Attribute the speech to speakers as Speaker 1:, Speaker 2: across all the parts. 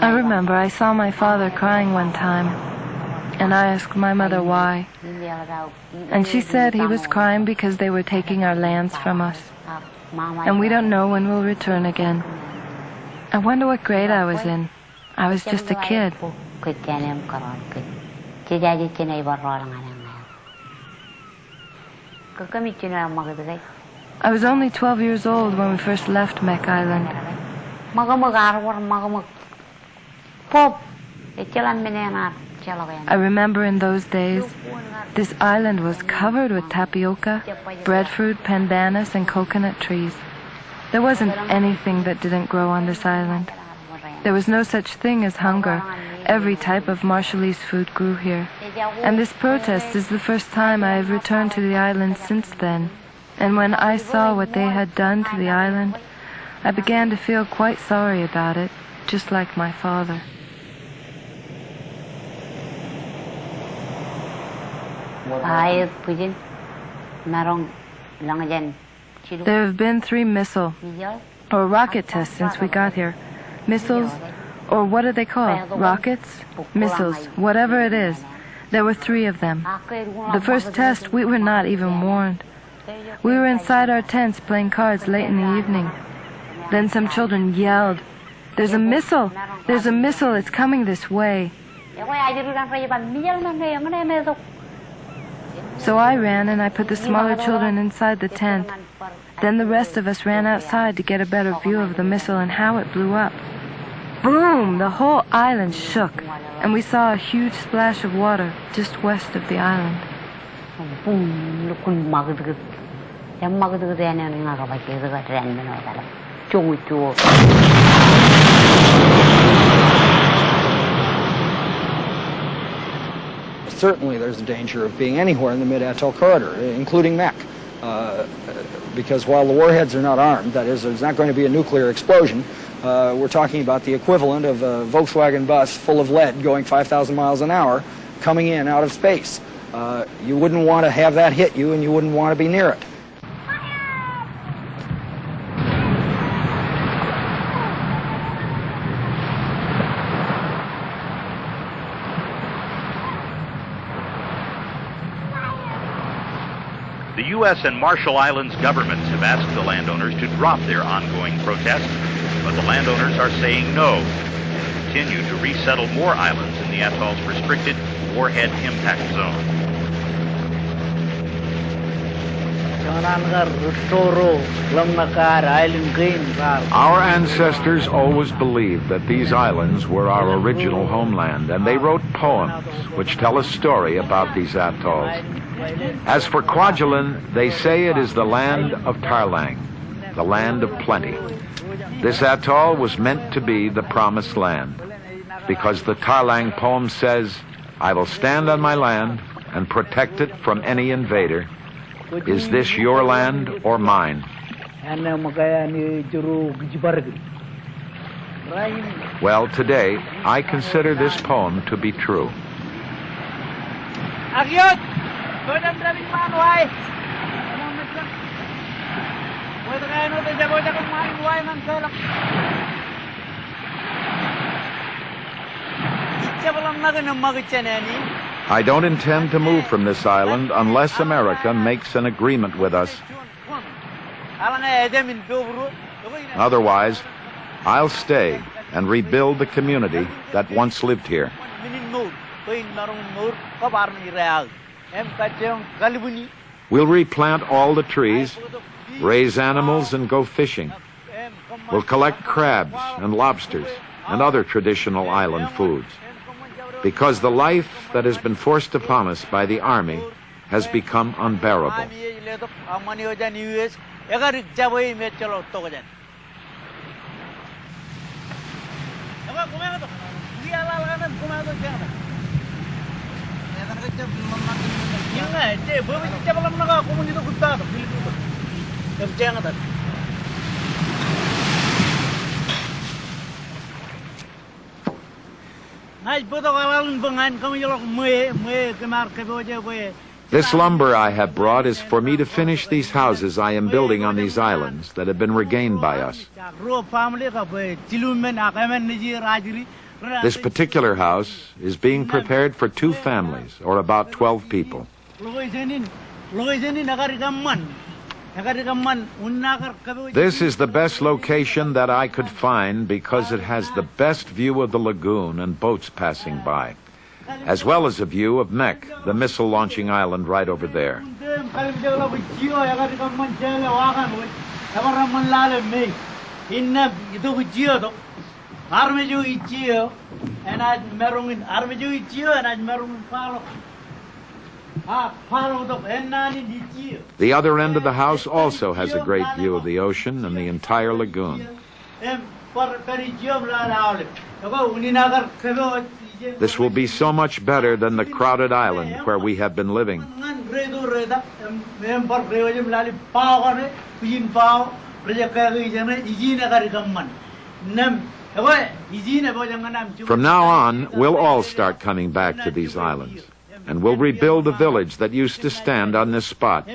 Speaker 1: I remember I saw my father crying one time, and I asked my mother why. And she said he was crying because they were taking our lands from us, and we don't know when we'll return again. I wonder what grade I was in. I was just a kid. I was only 12 years old when we first left Mek Island. I remember in those days, this island was covered with tapioca, breadfruit, pandanus, and coconut trees. There wasn't anything that didn't grow on this island. There was no such thing as hunger. Every type of Marshallese food grew here. And this protest is the first time I have returned to the island since then. And when I saw what they had done to the island, I began to feel quite sorry about it, just like my father. There have been 3 missile or rocket tests since we got here. Missiles, or what do they call? Rockets? Missiles, whatever it is. There were 3 of them. The first test, we were not even warned. We were inside our tents playing cards late in the evening. Then some children yelled, "There's a missile! There's a missile! It's coming this way!" So I ran and I put the smaller children inside the tent. Then the rest of us ran outside to get a better view of the missile and how it blew up. Boom! The whole island shook, and we saw a huge splash of water just west of the island.
Speaker 2: Certainly there's a danger of being anywhere in the mid-atoll corridor, including Mek. Because while the warheads are not armed, that is, there's not going to be a nuclear explosion, we're talking about the equivalent of a Volkswagen bus full of lead going 5,000 miles an hour coming in out of space. You wouldn't want to have that hit you, and you wouldn't want to be near it.
Speaker 3: The U.S. and Marshall Islands governments have asked the landowners to drop their ongoing protests, but the landowners are saying no and continue to resettle more islands in the atoll's restricted warhead impact zone.
Speaker 4: Our ancestors always believed that these islands were our original homeland, and they wrote poems which tell a story about these atolls. As for Kwajalein, they say it is the land of Tarlang, the land of plenty. This atoll was meant to be the promised land, because the Tarlang poem says, "I will stand on my land and protect it from any invader. Is this your land or mine?" Well, today, I consider this poem to be true. I don't intend to move from this island unless America makes an agreement with us. Otherwise, I'll stay and rebuild the community that once lived here. We'll replant all the trees, raise animals, and go fishing. We'll collect crabs and lobsters and other traditional island foods, because the life that has been forced upon us by the Army has become unbearable. This lumber I have brought is for me to finish these houses I am building on these islands that have been regained by us. This particular house is being prepared for 2 families, or about 12 people. This is the best location that I could find because it has the best view of the lagoon and boats passing by, as well as a view of Mek, the missile launching island right over there. The other end of the house also has a great view of the ocean and the entire lagoon. This will be so much better than the crowded island where we have been living. From now on, we'll all start coming back to these islands, and we'll rebuild the village that used to stand on this spot.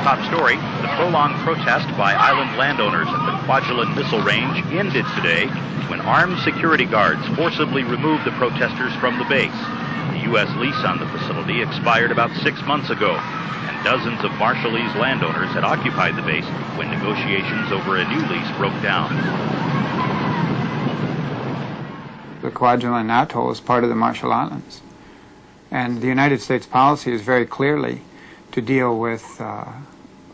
Speaker 3: Top story, the prolonged protest by island landowners at the Kwajalein missile range ended today when armed security guards forcibly removed the protesters from the base. The U.S. lease on the facility expired about 6 months ago, and dozens of Marshallese landowners had occupied the base when negotiations over a new lease broke down.
Speaker 5: The Kwajalein Atoll is part of the Marshall Islands, and the United States policy is very clearly to deal with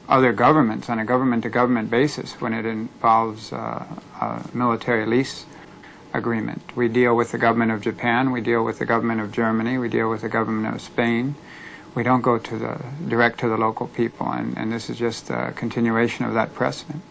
Speaker 5: other governments on a government-to-government basis when it involves a military lease agreement. We deal with the government of Japan, we deal with the government of Germany, we deal with the government of Spain. We don't go direct to the local people, and this is just a continuation of that precedent.